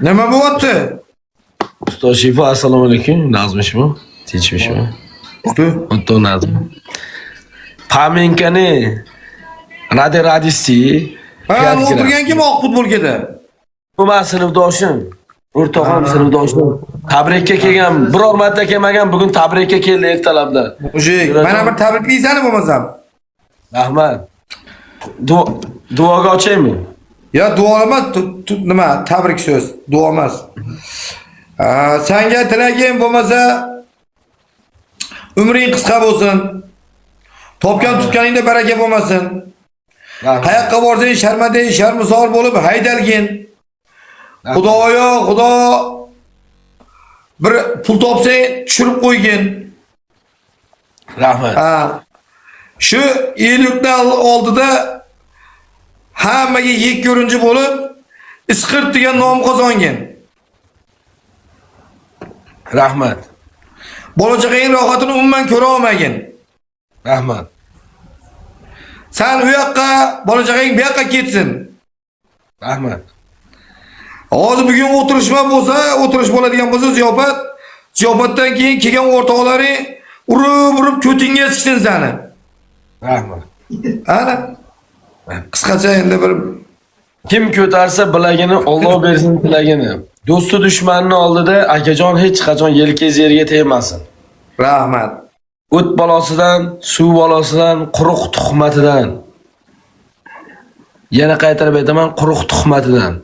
Nima bo'lyapti? Ustoz Shifa, assalomu alaykum. Nazmishmi? Tinchmishmi? Qutbi. O'tto Nazm. Pamenkani radisi. Ha, o'tirgan kim oq futbolkada? Bu men sinfdoshim. O'rtog'im sinfdoshim. Tabrikka kelgan, biror marta kelmagan, bugun tabrikka keldi ertalabda. Mujik, mana bir tabriklaysan bo'lmasam. Rahmat. Duoga ochaymi? Ya duo emas, nima? Tabrik so'z, duo emas. Senga tilagim bo'lmasa umring qisqa bo'lsin. Topgan tutganingda baraka bo'lmasin. Qayoqqa borsang sharmanda, sharmisor bo'lib haydalgin. Xudoyo, Xudo bir pul topsang tushirib qo'ygin. Rahmat. Shu ellikdan oldida hammaga yek ko'rinchi bo'lib, isqirt degan nom qozongin. Rahmat. Bo'lajag'ing rohatini umuman ko'ra olmagin. Rahmat. Sen u yoqqa, bo'lajag'ing bu yoqqa ketsin. Rahmat. Hozir bugun o'tirish bo'ladigan bo'lsa ziyofatdan keyin kelgan o'rtoqlaring urib ko'tingga siksin seni. Rahmat. Ana. Qisqacha endi bir kim ko'tarsa bilagini, Alloh bersin tilagini. Do'sti dushmanning oldida akajon hech qachon yelkangiz yerga tegmasin. Rahmat. O't balosidan, suv balosidan, quruq tuhmatidan. Yana qaytarib aytaman, quruq tuhmatidan.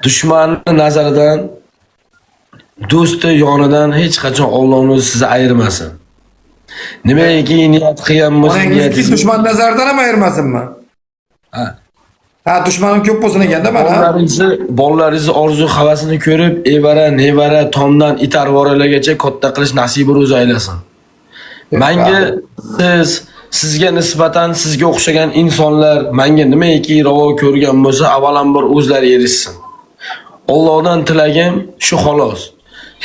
Dushmanning nazaridan, do'sti yonidan hech qachon Allohning sizni ayirmasin. Nimaiki niyat qilgan bo'lsa, niyatingiz dushman nazaridan ham ayirmasinmi? Ha, dushmanim ko'p bo'lsin ekanda mana. Bolalaringizni orzu havasini ko'rib, evara, nevara, tomdan itarvoralagacha katta qilish nasibi ro'zi aylasin. Menga sizga nisbatan sizga o'xshagan insonlar menga nimaiki ravo ko'rgan bo'lsa, avvalambor o'zlari erishsin. Allohdan tilagim shu xolos.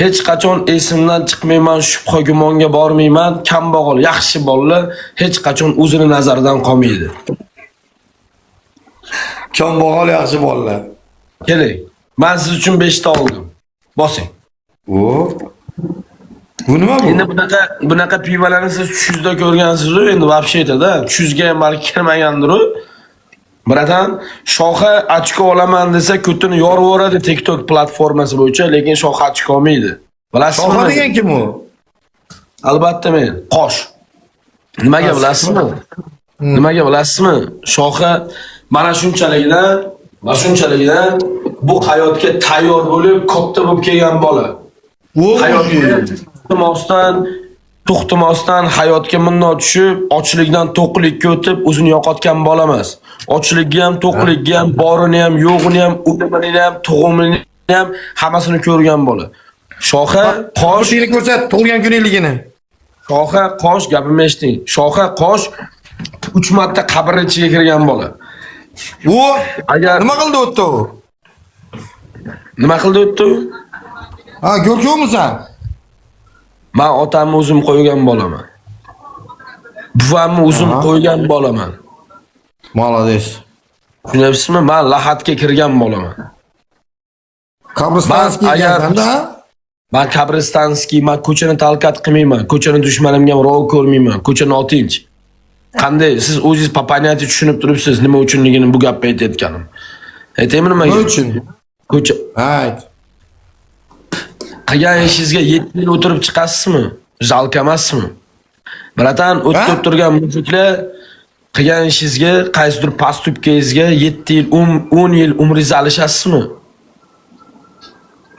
Hech qachon esimdan chiqmayman, shubha gumonga bormayman. Kambag'al, yaxshi bolalar hech qachon o'zini nazaridan qolmaydi. Kambag'al yaxshi bolalar. Keling. Men siz uchun 5 ta oldim. Bosing. Bu nima bu? Endi bunaqa pivalarni siz tushingizda ko'rgansiz-ku, endi вообще aytada, tushingizga ham balki kirmagandir-ku. Biratan shoxi ochko olaman desa, ko'tini yorib yuboradi TikTok platformasi bo'yicha, lekin shoxi ochko olmaydi. Bilasizmi? Shoxi degan kim u? Albatta men, qosh. Nimaga bilasizmi? Nimaga bilasizmi? Shoxi mana shunchaligidan bu hayotga tayyor bo'lib, katta bo'lib kelgan bola. Hayotga to'xtamasdan hayotga mundoq tushib, ochlikdan to'qlikka o'tib, o'zini yo'qotgan bola emas. Ochlikka ham, to'qlikka ham, borini ham, yo'g'ini ham, o'limini ham, tug'umini ham hammasini ko'rgan bola. Shoxa, qosh, ko'rsat, tug'ilgan kuningligini. Shoxa, qosh gapimni eshiting. Shoxa, qosh 3 marta qabr ichiga kirgan bola. Agar nima qildi o'tdi u? Nima qildi o'tdi? Ha, ko'rkovmisan? Men otamni o'zim qo'ygan bolaman. Buvamni o'zim qo'ygan bolaman. Молодец. Tushunasizmi? Men lahatga kirgan bolaman. Qabristonskiy ekansan-da? Men qabristonskiy, men ko'chani talqat qilmayman. Ko'chani dushmanimga ham rol ko'rmayman. Ko'chani otinch. Qanday siz o'zingiz papaniyati tushunib turibsiz, nima uchunligini bu gapni aytayotganim. Aytaymi nimaga? Nima uchun? Ko'cha. Ayt. Qilgan ishingizga 7 yil o'tirib chiqasizmi? Jalq emasmi? Biratan o'tib turgan muziklar qilgan ishingizga, qaysidir postupkangizga 7 yil, 10 yil umringizni alishasizmi?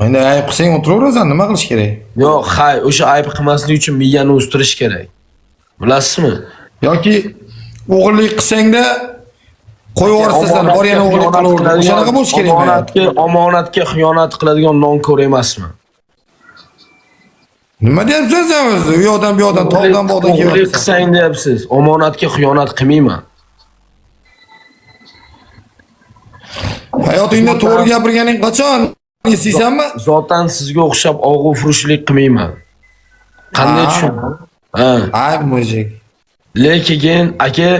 Endi ayb qilsang o'tiraverasan, nima qilish kerak? Yo'q, o'sha ayb qilmaslik uchun miyani o'stirish kerak. Bilasizmi? Yoki o'g'irlik qilsang-da qo'yib yuborsan, bor yana o'g'irlik qilaveradi. O'shanaqa bo'lish kerakmi? Omonatga xiyonat qiladigan nonko'r emasmi? Nima deyapsan sen o'zi? U yoqdan bu yoqdan, tog'dan bog'dan kelyapsan. O'g'irlik qilsang deyapsiz. Omonatga xiyonat qilmayman. Hayotingda to'g'ri gapirganing qachon? Eslaysanmi? Zotan sizga o'xshab og'u furushlik qilmayman. Qanday tushun? Ay mujik. Lekin aka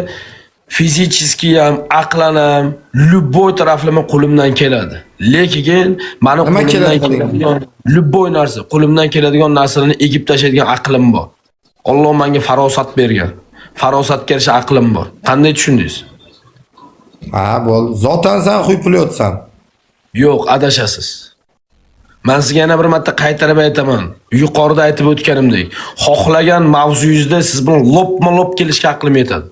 fizikiski ham, aqlan ham, любой taraflama qo'limdan keladi. Lekin mani Nima qo'limdan keladi? keladigan любой narsa, qo'limdan keladigan narsalarni egib tashlaydigan aqlim bor. Alloh menga farosat bergan. Farosatga yarasha aqlim bor. Qanday tushundingiz? Ha, bo'ldi. Zotan sen quypilyotsan. Yo'q, adashasiz. Men sizga yana bir marta qaytarib aytaman. Yuqorida aytib o'tganimdek, xohlagan mavzuyingizda siz bilan lopma-lop kelishga aqlim yetadi.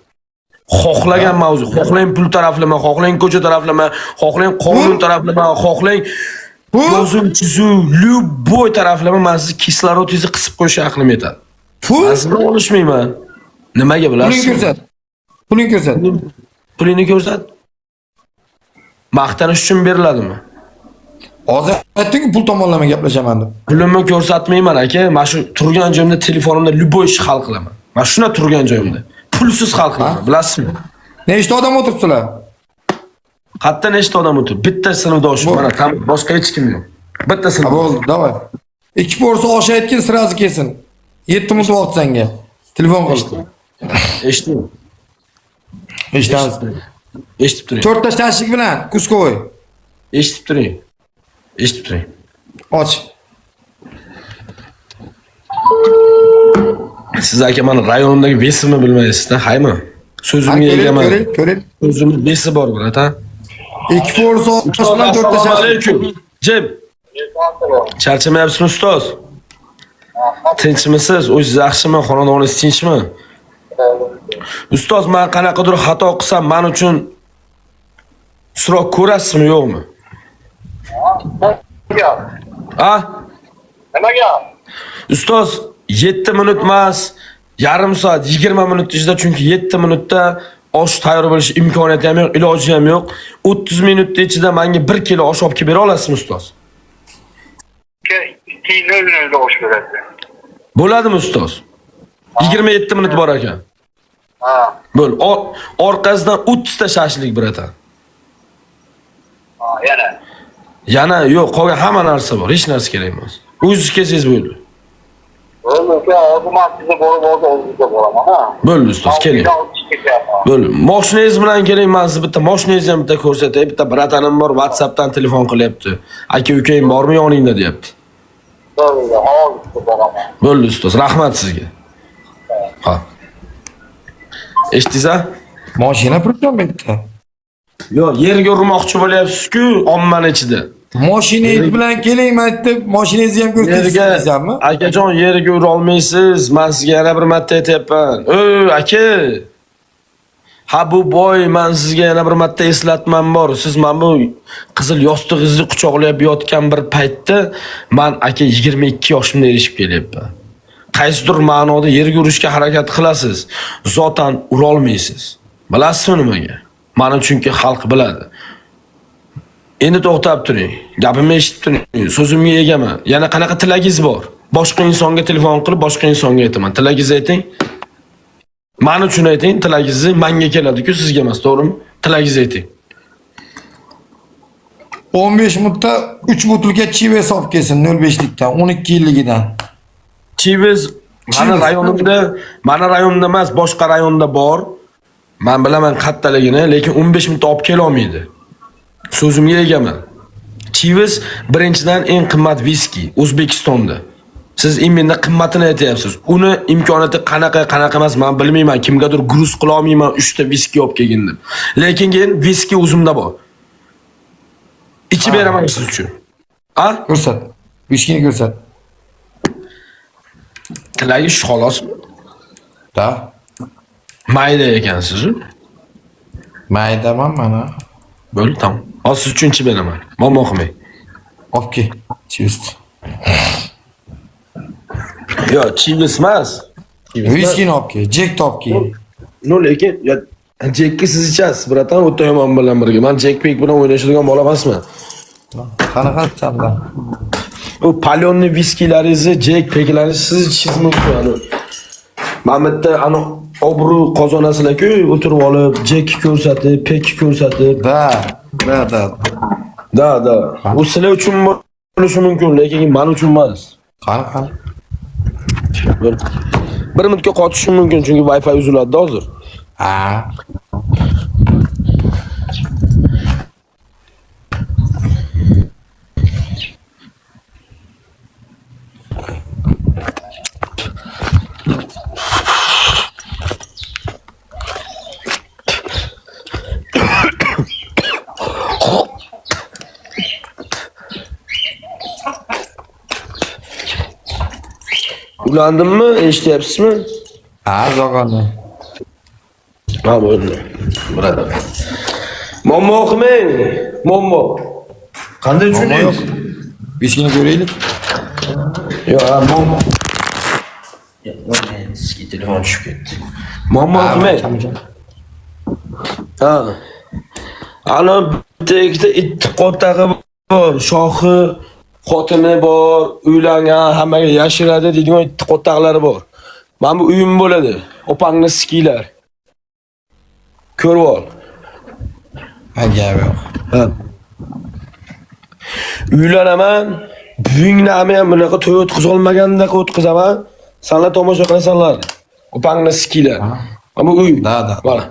Xohlagan mavzu, xohlang pul taraflama, xohlang ko'cha taraflama, xohlang qonun taraflama, xohlang yozum chizuv, любой taraflama men sizni kislorodingizni qisib qo'yishga aqlim yetadi. Pul? Men sizni olishmayman. Nimaga Puling bilasiz? ko'rsat. Puling ko'rsat. Pulingni ko'rsat. Maqtanish uchun beriladimi? Hozir aytding pul tomonlama gaplashaman deb. Pulimni ko'rsatmayman aka. Men shu turgan joyimda telefonimda любой ish hal qilaman. Men shuna turgan joyimda pulsiz hal qilaman. Bilasizmi? Nechta odam o'tiribsizlar? Hatto nechta odam o'tirib, bitta sinfdosh, mana tam boshqa hech kim yo'q. Bitta Ha, sinf. bo'ldi, davay. 2 porsi osh aytgin, sirazi kelsin. 7 minut vaqt senga. Telefon qil. Eshitdim. Eshitamiz. Eshitib turing. 4 ta tashlik bilan kuskoy. Eshitib turing. Eshitib turing. Och. Siz aka mana rayonimdagi besimni bilmaysizda, haymi? So'zimga egaman. Ko'ring. O'zimni besi bor birat, ha? 2 porsi osh bilan 4 ta Assalomu tashlik. alaykum. Jeb. Charchamayapsizmi ustoz? Tinchmisiz? O'zingiz yaxshimi? Xonadoningiz tinchmi? Ustoz, men qanaqadir xato qilsam, men uchun so'roq ko'rasizmi, yo'qmi? Ha? Nimaga? Ustoz, 7 minut emas, yarim soat, 20 minut ichida, chunki 7 minutda osh tayyor bo'lish imkoniyati ham yo'q, iloji ham yo'q. 30 minut ichida menga 1 kilo osh olib kelib bera olasizmi, ustoz? 2:00 osh beradi. Bo'ladimi, ustoz? 27 minut bor ekan. Ha. Bo'l. Orqasidan 30 ta shashlik birata. Ha, yana. Yana yo'q, qolgan hamma narsa bor, hech narsa kerak emas. O'zingiz kelsangiz bo'ldi. O'zimga o'zimga sizga borib o'zimga boraman, ha. Bo'ldi, ustoz, keling. Bo'ldi. Mashinangiz bilan keling, men sizga bitta mashinangizni ham bitta ko'rsatay. Bitta bratanim bor, WhatsAppdan telefon qilyapti. Aka, ukang bormi yoningda deyapti. Bo'ldi, hozir boraman. Bo'ldi, ustoz, rahmat sizga. Ha. Eshitdingiz-a? Mashina purkan bitta. Yo'q, yerga urmoqchi bo'lyapsiz-ku, omman ichida. Mashinangiz bilan keling, men aytib, mashinangizni ham ko'rsatayapsizmi? Akajon, yerga ura olmaysiz. Men sizga yana bir marta aytayapman. Aka. Ha, bu boy, men sizga yana bir marta eslatmam bor. Siz men bu qizil yostig'ingizni quchoqlab yotgan bir paytda men aka 22 yoshimda erishib kelyapman. Qaysidir ma'noda yerga urishga harakat qilasiz. Zotan ura olmaysiz. Bilasizmi nimaga? Meni chunki xalq biladi. Endi to'xtab turing. Gapimni eshitib turing. So'zimga egaman. Yana qanaqa tilagingiz bor? Boshqa insonga telefon qilib, boshqa insonga aytaman. Tilagingizni ayting. Men uchun ayting, tilagingizni menga keladi-ku, sizga emas, to'g'rimi? Tilagingizni ayting. 15 minutda 3 butilka chives olib kelsin 05likdan, 12 yilligidan. Chives mana rayonimda emas, boshqa rayonda bor. Men bilaman qattaligini, lekin 15 minutda olib kela olmaydi. So'zimga egaman. Chives birinchidan eng qimmat viski O'zbekistonda. Siz imenda qimmatini aytyapsiz. Uni imkoniyati qanaqa emas, men bilmayman. Kimgadir gruz qila olmayman 3 ta viski olib kelgin deb. Lekin viski o'zimda bor. Ichib beraman siz uchun. Ha? Ko'rsat. Viskini ko'rsat. Tilagish xolos. Da. Mayda ekansiz-ku. Maydaman mana. Bo'ldi, tamam. Hozir siz uchun ichib beraman. Muammo qilmang. Olib kel. Chivist. Yo, chivis emas. Viskini olib kel, Jack olib kel. No, lekin Jackni siz ichasiz, bratan, o'ta yomon bilan birga. Men Jack Pek bilan o'ynashadigan bola emasman. Qanaqa chamdan? O palyonni viskilaringizni, Jack Peklaringizni siz ichishingiz mumkin. Men bitta obro' qozonasizlar-ku, o'tirib olib, Jack ko'rsatib, Pek ko'rsatib. Da. U sizlar uchun bo'lishi mumkin, lekin men uchun emas. Qani. Bir minutga qotishim mumkin, chunki Wi-Fi uziladi hozir. Ha. Ulandimmi? Eshityapsizmi? Ha, zog'ani. Ha, bo'ldi. Burada. Muammo qilmang. Muammo. Qanday tushundingiz? Eshikni ko'raylik. Yo'q, ha, muammo. Sizga telefon tushib ketdi. Muammo qilmang. Ha. Ana bitta ikkita itti qotag'i bor, shohi, xotini bor, uylangan, hammaga yashiradi degan itti qotaqlari bor. Men bu uyim bo'ladi. Opangni sikinglar. Ko'rib ol. Ha, gap yo'q. Ha. Uylanaman, buvingni ham bunaqa to'y o'tqiza olmaganda o'tqizaman. Sanlar tomosha qilasanlar. Opangni sikinglar. Mana bu uy. Da. Mana.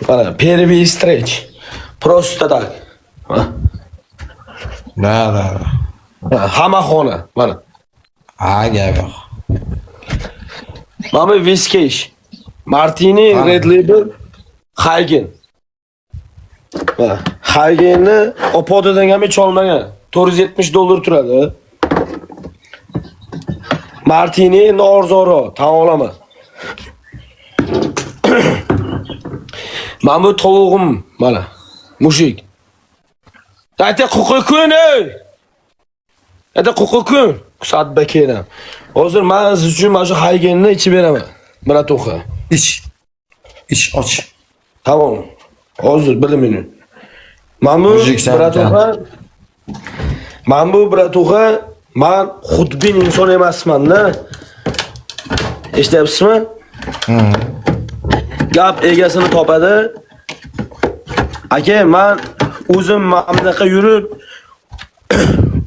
Mana, первый встреч. Просто так. Da. Hamma xona, mana. Ha, gap yo'q. Mana bu Viskish. Martini, Red Label, Hagen. Hagenni opodadan ham hech olmagan. $470 turadi. Martini norzoro, tan olaman. Mana bu tovuğum, mana. Mushik. Ayta qo'qikun ey. Ayta qo'qikun. Qusat bakenam. Hozir men siz uchun mana shu Hagenni ichib beraman. Bratoxa. İç aç. Tamam. Hozir 1 minut. Men bu Bratoxa, men xudbin inson emasman-da. Eshityapsizmi? Gap egasini topadi. Aka, men o'zim mamlaqa yurib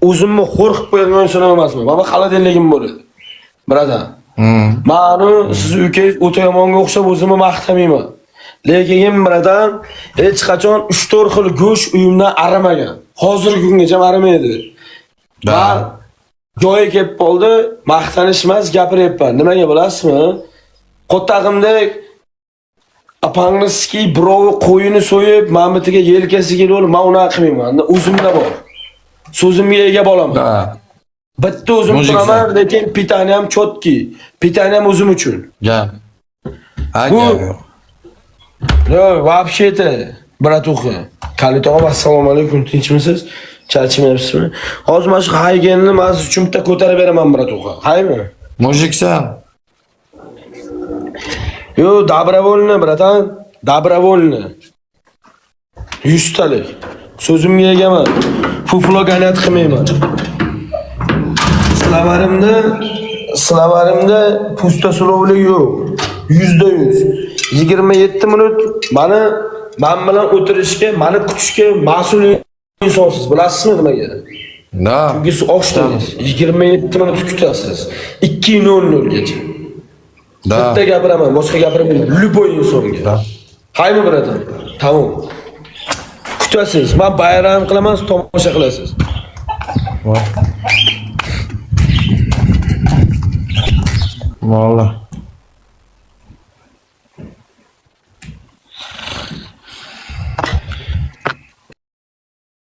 o'zimni xo'r qilib qo'ygan inson emasman. Mana xaladenligim bo'ladi. Bratan. Mani siz ukangiz o'ta yomonga o'xshab o'zimni maqtamayman. Lekin bratan hech qachon 3-4 xil go'sht uyimdan arimagan. Hozirgi kungacha arimaydi. Men joyi kelib qoldi, maqtanish emas, gapiryapman. Nimaga bilasizmi? Qotag'imdek apangni ski birovi qo'yini so'yib, mamitiga yelkasiga olib, men uni qilmayman. O'zimda bor. So'zimga ega bo'laman. Bitta o'zim turaman, lekin pitani ham chotki. Pitani ham o'zim uchun. Gap. Ha, gap yo'q. Yo'q, вообще-то, bratuxa. Kalitoq, assalomu alaykum, tinchmisiz? Charchamayapsizmi? Hozir mana shu Hagenni men siz uchun bitta ko'tarib beraman, bratuxa. Haymi? Mujiksan. Yo, добровольно, bratan. Добровольно. 100 talik. So'zimga egaman. Fufloganat qilmayman. Slavarimda pustosulovlik yo'q. 100%. 27 minut men bilan o'tirishga, meni kutishga mas'ul insonsiz. Bilasizmi nimaga? Da. Chunki siz oshdingiz. 27 minut kutasiz. 2:00 gacha. Da. Bitta gapiraman, boshqa gapirmayman. Любой insonga. Da. Haymi bratan? Tamam. Kutasiz. Men bayram qilaman, tomosha qilasiz. Vallahi.